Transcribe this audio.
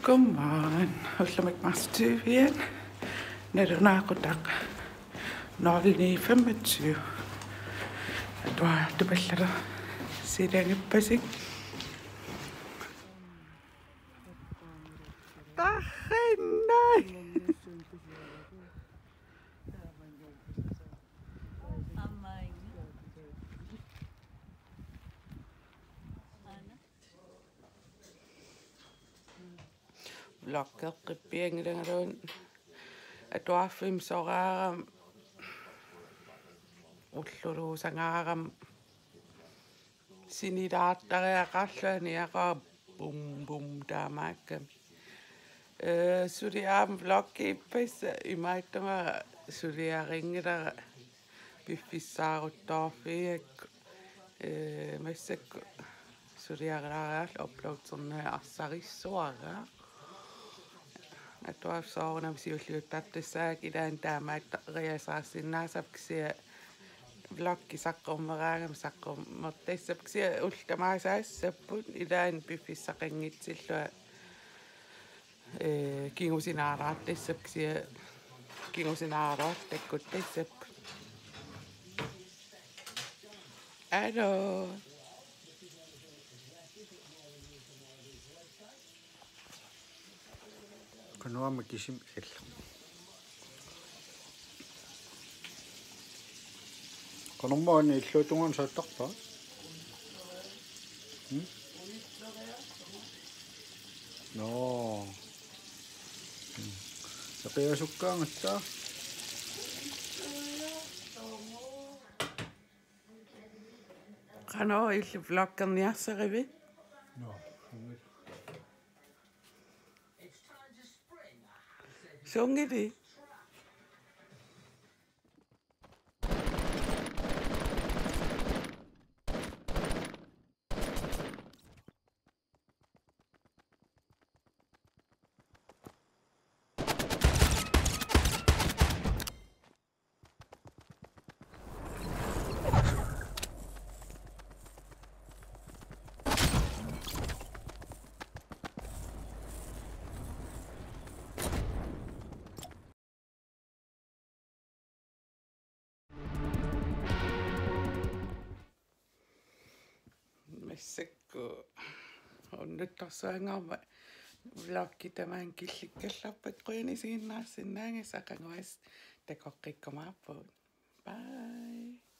Godmorgen. Ullamik Marstyvien. Nerunaaqutak 09:25. Atwa tupallala silangippasik. Tarrinnai. Vlogqeqqippiangilangaluun atuaffim soraaram ulluluusangaaram sinilaartariaqarluani aqaa bum bum taamaakkam suliaam vlogqiippassa imaittunga suliaringilera piffissaaruttoorfiak massakku suliaralaarlu uploadserna arsarissuaraa atuaf soornam siulluuttartissaak ilaan taamaat riasaasinnaasapkisia vlogki saqqormeraagam saqqormertaissapkisia ultamaasaassapput ilaan piffissaqanngitsillua kingusinaaraartissapkisia kingusinaaraartakkuttaissappu Alo Kanuama kisim el. Kanumaani illuutungan saattarpa. No. Saqiasukkaangatta. Qano illu vlogqerniarsarivi No. Sungili massakku unnuttorsuangaarma vlogki tamaan killikkallarpat quyanisiginnaarsinnaangi saqanguas takoqqikkumaarput bye